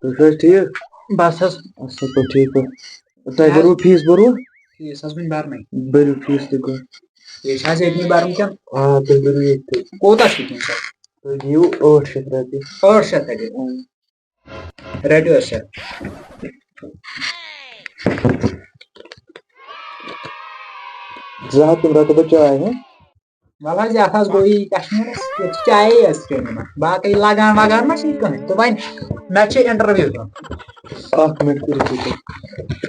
تُہۍ چھِو حظ ٹھیٖک بس حظ اصل پٲٹھۍ ٹھیٖک پٲٹھۍ تۄہہِ بٔروٕ فیٖس بٔروٕ فیٖس حظ وٕنہِ برنٕے بٔرِو فیٖس تہِ گوٚو یہِ چھِ حظ ییٚتنٕے برُن کِنہٕ آ تُہۍ بٔرِو ییٚتہِ کوٗتاہ چھُ دیُن سر تُہۍ دِیِو 800 رۄپیہِ 800 رۄپیہِ رٔٹِو حظ سر زٕ ہتھ تِم رٹہٕ بہٕ چاے ہہ وَلہٕ حظ یتھ حظ گوٚو یی کشمیٖرس ییٚتہِ چھِ چایے حظ چیٚنۍ یِمن باقٕے لگان وگان ما چھِ یہِ کٕہٕنۍ تہٕ وۄنۍ مےٚ چھِ انٹرویو دیُن اکھ منٹ کٔرِو تُہۍ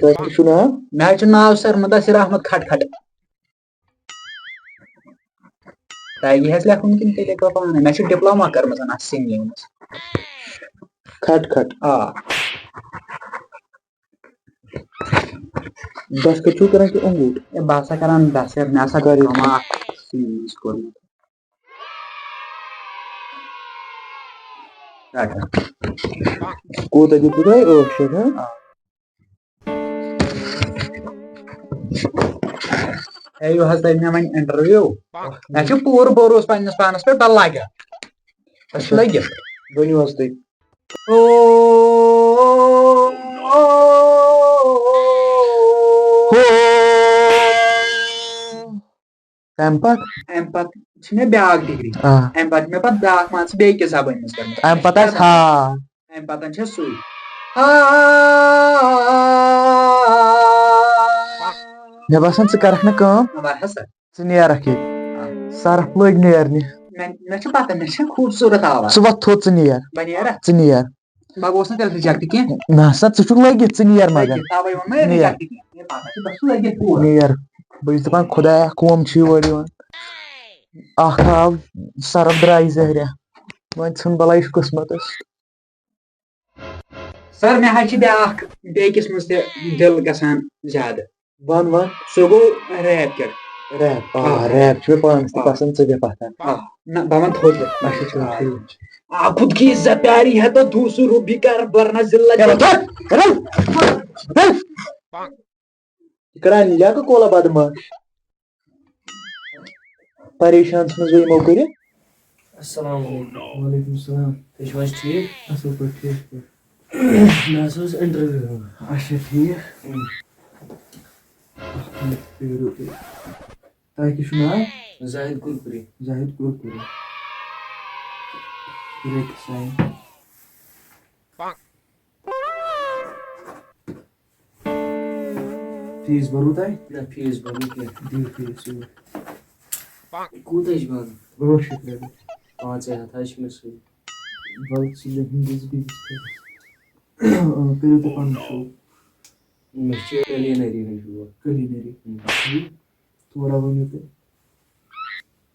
تۄہہِ کیٛاہ چھُو ناو مےٚ حظ چھُ ناو سر مُدثر احمد کھٹ کھٹ تۄہہِ حظ لیکھُن کِنہٕ تُہۍ لیکھوا پانے مےٚ چھِ ڈپلوما کٔرمٕژ اتھ سِنٛگِنٛگ منٛز کھٹ کھٹ آ دس کتہِ چھُو کران کہِ انگوٗٹھ ہے بہٕ ہسا کران دس یار مےٚ ہسا ڈپلوما اکھ سِنٛگِنٛگ منٛز کوٚرمُت کوٗتاہ دِتوٕ تۄہہِ 800 ہہ ہیٚیِو حظ تُہۍ مےٚ وۄنۍ انٹرویو مےٚ چھُ پوٗرٕ بروسہٕ پننِس پانس پٮ۪ٹھ بہٕ لگہٕ أسۍ چھِ لٔگِتھ ؤنِو حظ تُہۍ تمہِ پتہٕ امہِ پتہٕ چھِ مےٚ بیٛاکھ ڈگری امہِ پتہٕ چھِ مےٚ پتہٕ بیٛاکھ مان ژٕ بیٚیِس زبٲنۍ منٛز کٔرمٕژ امہِ پتہٕ آسہِ ہا امہِ پتہٕ چھِ سُے مےٚ باسان ژٕ کرکھ نہٕ کٲم وَلہٕ حظ سر ژٕ نیرکھ ییٚتہِ سرف لٔگۍ نیرنہِ مےٚ چھِ پتہ مےٚ چھِ خوٗبصوٗرت آواز ژٕ وۄتھ تھوٚد ژٕ نیر بہٕ نیرا ژٕ نیر بہٕ گوٚژھ نہٕ تیٚلہِ رِجکٹ کینٛہہ نہ سا ژٕ چھُکھ لٔگِتھ ژٕ نیر مگر تَوے ووٚن مےٚ نیر رِجکٹ کینٛہہ پتہ چھِ بہٕ چھُس لٔگِتھ پوٗرٕ نیر بہٕ چھُس دپان خۄدایا کوم چھِ یور یِوان اکھ آو سرف درٛایہِ زہریا وۄنۍ ژھٕن بلاے چھُ قٕسمتس سر مےٚ حظ چھِ بیٛاکھ بیٚکِس منٛز تہِ دِل گژھان زیادٕ ون ون سُہ گوٚو ریپ کِٹ ریپ ریپ چھُ مےٚ پانس تہِ پسنٛد ژٕ دِ پتھر نہ بہٕ ونہٕ تھوٚد اچھا ٹھیٖک خود کی عزت پیاری ہے تو دوسروں بھی کر ورنہ ذلت کران لیکھٕ کولا بدماش پریشان ژھٕنس بہٕ یِمو کٔرِتھ السلام علیکم وعلیکم السلام تُہۍ چھِو حظ ٹھیٖک اصل پٲٹھۍ ٹھیٖک پٲٹھۍ مےٚ حظ اوس انٹرویو اچھا ٹھیٖک تۄہہِ کیٛاہ چھُو ناو زاہد کُرکُری زاہد کُرکُری ساین فیٖس بوٚروٕ تۄہہِ نہ فیٖس بَرُن کینٛہہ دِیِو فیٖس کوٗتاہ چھُ بَرُن 800 رۄپیہِ 500 حظ چھِ مےٚ سۭتۍ وَلہٕ ژٕ ہِنٛدِس بیٚیِس کٔرِو تُہۍ پَنُن شو مےٚ چھِ کٔلیٖنٔری ہُنٛد شوق کٔلیٖنٔری تھوڑا ؤنِو تُہۍ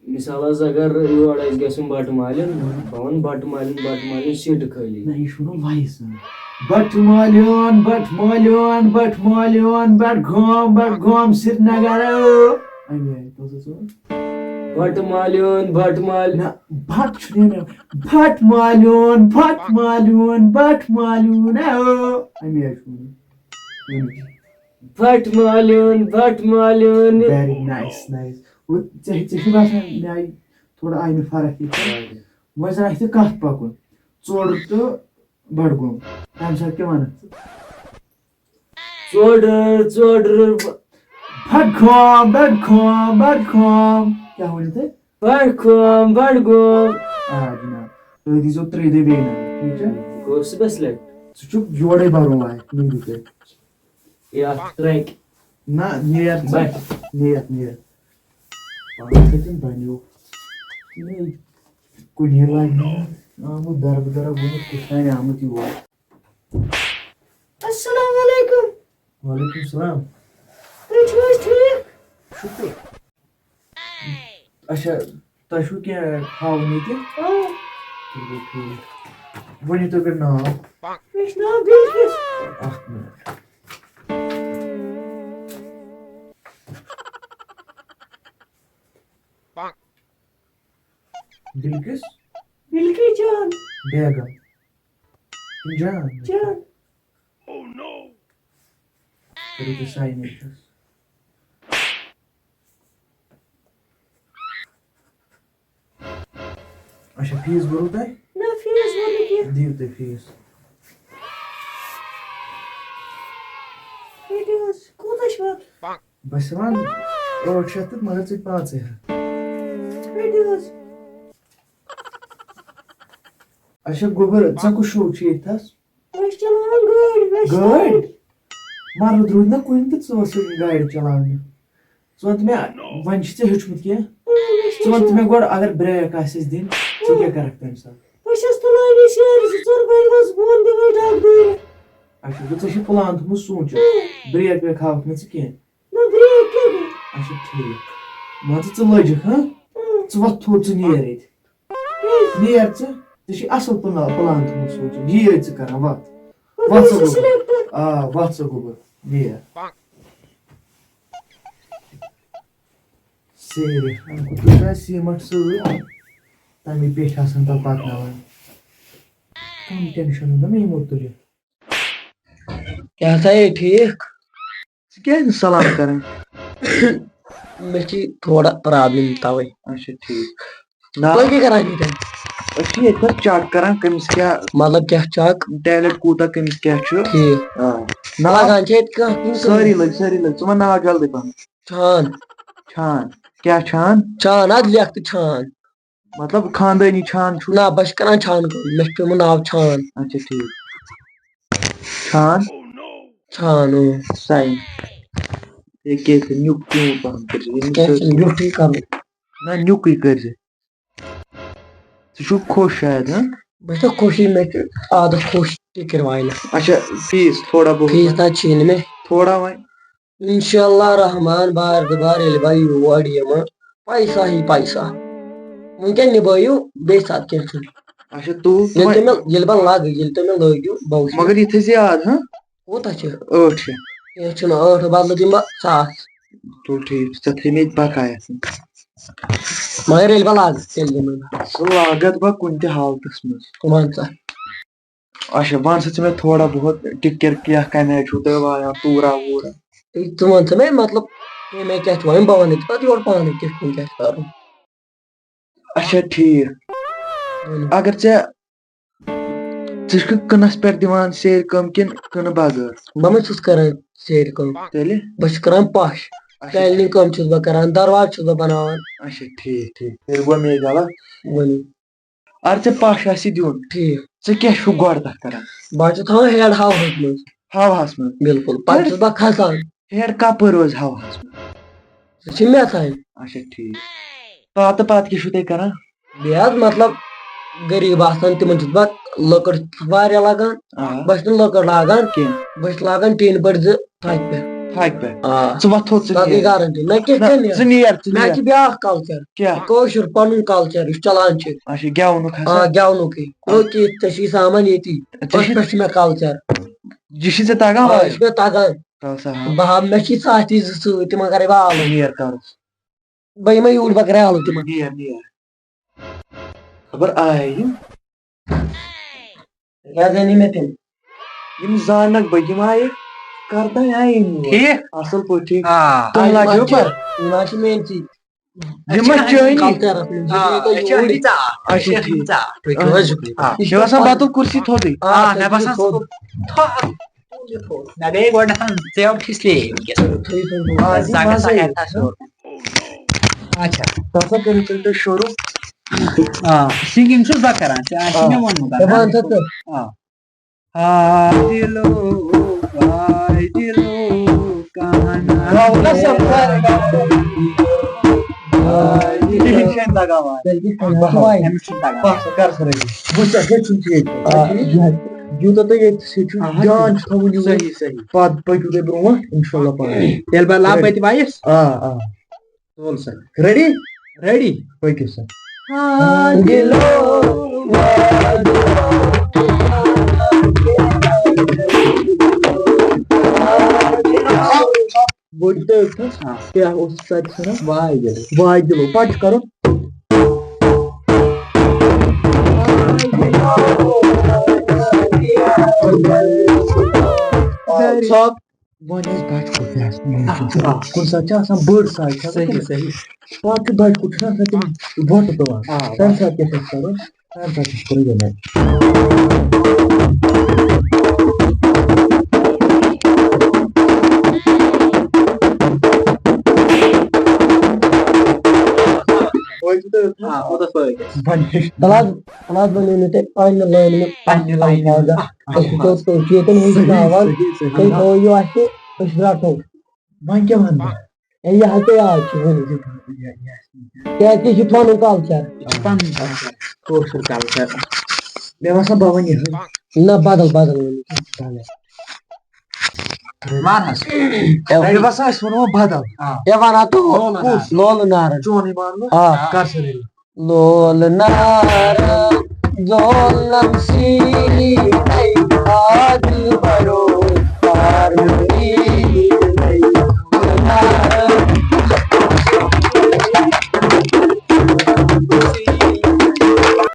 مِثال حظ اگر یور آسہِ گژھُن بَٹہٕ مالیُن بہٕ وَنہٕ بَٹہٕ مالیُن سیٖٹہٕ خٲلی نہ یہِ چھُ وَنُن وایِس بَٹہٕ مالیُن بَڈگام سرینگر اَمہِ آیہِ بَٹہٕ مالیُن نہ بٹ چھُ نیران بٹ مالیُن اَمہِ آیہِ چھُ وَنُن بَٹہٕ مالیُن ویری نایس نایس ژےٚ چھُ باسان مےٚ آیہِ تھوڑا آیہِ مےٚ فرق ییٚتہِ وۄنۍ زن آسہِ ژےٚ کَتھ پَکُن ژوٚڈ تہٕ بڈگوم تَمہِ ساتہٕ کیٛاہ وَنکھ ژٕ بڈگام کیٛاہ ؤنِو تُہۍ بڈگوم آ جِناب تُہۍ دیٖزیو 3 دۄہہِ بیٚیہِ نظر ٹھیٖک چھا گوٚو صُبحس سِلیکٹ ژٕ چھُکھ یورے بَرُن واتہِ نیٖرِو تُہۍ یَتھ ٹرٛیکہِ نہ نیر نیر پانٛژھ کَتٮ۪ن بَنیو کُنی لَگہِ نہٕ آمُت دربٕدرا گوٚمُت کُس تانۍ آمُت یور السلام علیکم وعلیکم السلام تُہۍ چھِو حظ ٹھیٖک شُکُر اچھا تۄہہِ چھُو کینٛہہ ہاوُن ییٚتہِ چلو ٹھیٖک ؤنِو تُہۍ مےٚ ناو مےٚ چھُ ناو بِلکِس اکھ مِنٹ بِلکِس بِلکی جان بیگم جان کٔرِو تُہۍ ساین ییٚتھَس اچھا فیس بھرو تۄہہِ نہ فیس بھرنہٕ کینٛہہ دِیِو تُہۍ فیس رٔٹِو حظ کوٗتاہ چھُ بہٕ چھُس دِوان 800 تہٕ مگر ژٕ 500 رٔٹِو حظ اچھا گوبر ژےٚ کُس شوق چھُ ییٚتھَس أسۍ چلاوان گٲڑۍ گٲڑۍ مرد روٗد نا کُنہِ تہٕ ژٕ ٲسٕکھ گاڑِ چلاونہِ ژٕ وَن تہٕ مےٚ وۄنۍ چھُ ژےٚ ہیوٚچھمُت کینٛہہ ژٕ وَن تہٕ مےٚ گۄڈٕ اگر برٛیک آسٮ۪س دِنۍ ژٕ کیٛاہ کَرکھ تَمہِ ساتہٕ بہٕ چھَس تُلان یہِ سیرِ 2 ژور بَجہِ منٛز بۄن دِوان ڈَکھ دٲرِتھ اچھا گوٚو ژےٚ چھُے پٕلان تھوٚمُت سوٗنٛچِتھ برٛیک ویک ہاوکھ نہٕ ژٕ کینٛہہ نہ برٛیک کیٛاہ گوٚو اچھا ٹھیٖک مان ژٕ ژٕ لٔجِکھ ہاں ژٕ وۄتھ تھوٚد ژٕ نیر ییٚتہِ نیر ژٕ ژےٚ چھُے اَصٕل پٕلان تھوٚمُت سوٗنٛچِتھ یی ٲسۍ ژٕ کران وَتھ وَتھ ژٕ گوٚبر آ وَتھ ژٕ گوٚبر نیر سیرِ تُہۍ سیٖمَٹھ سۭتۍ تَمے پیٚٹھۍ آسان تَتھ پَکناوان کَم ٹٮ۪نشَن نہ مےٚ یِمو تُلِتھ کیٛاہ سا ہے ٹھیٖک ژٕ کیٛازِ نہٕ سلام کران مےٚ چھِ تھوڑا پرٛابلِم تَوَے اچھا ٹھیٖک تُہۍ کیٛاہ کران ییٚتٮ۪ن أسۍ چھِ ییٚتہِ پٮ۪ٹھ چَک کران کٔمِس کیٛاہ مطلب کیٛاہ چَک ٹیلنٹ کوٗتاہ کٔمِس کیٛاہ چھُ ٹھیٖک آ لگان چھِ ییٚتہِ کانٛہہ سٲری لٔگۍ ژٕ وَن ناو جلدی پَہم چھان چھان کیٛاہ چھان چھان حظ لیکھ تہٕ چھان مطلب خاندٲنی چھان چھُ نہ بہٕ چھُس کران چھان کٲم مےٚ چھُ پیومُت ناو چھان اچھا ٹھیٖک چھان چھان ساین کیٛاہ نیُک پیوٗنٛت پَہم کیٛاہ چھُنہٕ بیوٗٹھٕے کَرُن نہ نیُکٕے کٔرۍزِ ژٕ چھُکھ خۄش شاید ہاں بہٕ چھُس خوشی مےٚ چھُ عادت خوش ٹِکر واینَس اچھا فیٖس تھوڑا بہت فیٖس نہ چھُے نہٕ مےٚ تھوڑا وۄنۍ اِنشاء اللہ رحمان بار دُبار ییٚلہِ بہٕ یور یِمہٕ پایسا ہی پایسا وٕنکٮ۪ن نِبٲیِو بیٚیہِ ساتہٕ کیٚنٛہہ چھُنہٕ اچھا تُل ییٚلہِ بہٕ لگہٕ ییٚلہِ تُہۍ مےٚ لٲگِو بہٕ وٕچھٕ مگر یہِ تھٲیزِ یاد ہاں کوٗتاہ چھُ 800 کیٚنٛہہ چھُنہٕ 8 بدلہٕ دِمہٕ بہٕ 1,000 تُل ٹھیٖک چھُ ژےٚ تھٲے مےٚ ییٚتہِ بقایَس مگر ییٚلہِ بہٕ لاگہٕ تیٚلہِ دِمَے بہٕ سُہ لاگَتھ بہٕ کُنہِ تہِ حالتَس منٛز وَن سا اچھا وَن سا ژٕ مےٚ تھوڑا بہت ٹِکر کیٛاہ کَمہِ آیہِ چھُو تُہۍ وایان توٗرا ووٗرا ژٕ وَن ژٕ مےٚ مطلب کَمہِ آیہِ کیٛاہ چھُ وَنُن بہٕ وَنَے ژٕ پَتہٕ یورٕ پانَے کِتھ کٔنۍ کیٛاہ چھُ کَرُن اچھا ٹھیٖک اگر ژٕ چھُکھ کٕنَس پٮ۪ٹھ دِوان سیرِ کٲم کِنہٕ کٕنہٕ بغٲر بہٕ ما چھُس کران سیرِ کٲم تیٚلہِ بہٕ چھُس کران پَش ٹیلنِنٛگ کٲم چھُس بہٕ کران دروازٕ چھُس بہٕ بَناوان اچھا ٹھیٖک ٹھیٖک تیٚلہِ گوٚو مے غلط ؤنِو اگر ژےٚ پَش آسہِ دیُن ٹھیٖک ژٕ کیٛاہ چھُکھ گۄڈٕ تَتھ کران بہٕ چھُس تھاوان ہیڈ ہاوہَس منٛز ہواہَس منٛز بِلکُل پَتہٕ چھُس بہٕ کھسان ہیڈ کَپٲرۍ روزِ ہواہَس منٛز سُہ چھِ مےٚ تانۍ اچھا ٹھیٖک پَتہٕ کیٛاہ چھُو تُہۍ کران بیٚیہِ حظ مطلب غریٖب آسان تِمن چھُس بہٕ لٔکٕر واریاہ لگان بہٕ چھُس نہٕ لٔکٕر لاگان کینٛہہ بہٕ چھُس لاگان ٹیٖن پٲٹھۍ 2 تھَکہِ پٮ۪ٹھ تھَکہِ پٮ۪ٹھ آ ژٕ وۄتھ تھوٚد تَتھ گٔے گارنٹی مےٚ کِتھ کٔنۍ ژٕ نیر مےٚ چھُ بیٛاکھ کَلچر کیٛاہ کٲشُر پَنُن کَلچر یُس چلان چھُ اچھا گٮ۪ونُک آ گٮ۪ونُکٕے ژےٚ چھُے سامان ییٚتی أتھۍ پٮ۪ٹھ چھُ مےٚ کَلچر یہِ چھُے ژےٚ تگان یہِ چھُ مےٚ تگان بہٕ ہاو مےٚ چھِ ساتھی 2 سۭتۍ تِمن کَرے بہٕ آلو نیر کَرُس بہٕ یِمے یوٗرۍ بہٕ کَرے آلو تِمن نیر نیر خبر آیہِ یِم کیٛازِ أنی مےٚ تِم یِم زانکھ بہٕ یِم آیہِ کَرتَے آیہِ ٹھیٖک اَصٕل پٲٹھۍ ٹھیٖک تُہۍ لاجِو پَتہٕ یِم حظ چھِ میٛٲنۍسٕے یِم ما چٲنی کَلچرَس منٛز اچھا ٹھیٖک یہِ چھُ آسان بدل کُرسی تھوٚدُے مےٚ باسان مےٚ گٔیے گۄڈٕنٮ۪تھ ژیوٚٹ اِسلیے اچھا تَتھ سا کٔرِو تیٚلہِ تُہۍ شروٗع سِنگِنٛگ چھُس بہٕ کران ژےٚ آسی مےٚ ووٚنمُت یوٗتاہ تُہۍ ییٚتہِ چھُ جان چھُ تھاوُن صحیح صحیح پَتہٕ پٔکِو تُہۍ برونٛٹھ اِنشاء اللہ پانَے ییٚلہِ بہٕ لَبہٕ بٔتہِ وایَس تُل سا ریڈی ریڈی پٔکِو سا کیٛاہ اوس تَتہِ ژھٕنان واے دِلو پَتہٕ چھُ کَرُن ژھۄپ وۄنۍ ٲسۍ بَچہِ کوٚٹ کُنہِ ساتہٕ چھِ آسان بٔڑ ساے صحیح صحیح پَتہٕ چھُ بَچہِ کوٚٹ چھُنہ آسان تِم وۄٹہٕ تُلان تَمہِ ساتہٕ کیٛاہ چھِ اَسہِ کَرُن تَمہِ ساتہٕ چھِ أسۍ کَرُن یِمَے کوٗتاہ فٲیدٕ وۄنۍ ہیٚچھ تلاد بنیو نہٕ تۄہہِ پننہِ لٲنہِ منٛز پننہِ لاینہِ منٛز أسۍ وٕچھو تُہۍ چھِ ییٚتٮ۪ن ہیٚچھناوان تُہۍ ہٲیِو اَسہِ أسۍ رَٹو وۄنۍ کیٛاہ وَنہٕ بہٕ ہے یہِ حظ تۄہہِ آز چھُ ؤنِو کیٛازِ تہِ چھُ پَنُن کَلچر پَنُن کَلچر کٲشُر کَلچر مےٚ باسان بہٕ وَنہٕ یِہوٚے نہ بدل ؤنِو وَن حظ مےٚ باسان أسۍ وَنو وۄنۍ بدل ہے وَنان تہٕ لولہٕ نارَن چونٕے مانہٕ آ بہٕ کر سا ریٚلہِ لولہٕ نارن زولَن سیٖنَے آگہٕ بَرو پار لولہٕ نارن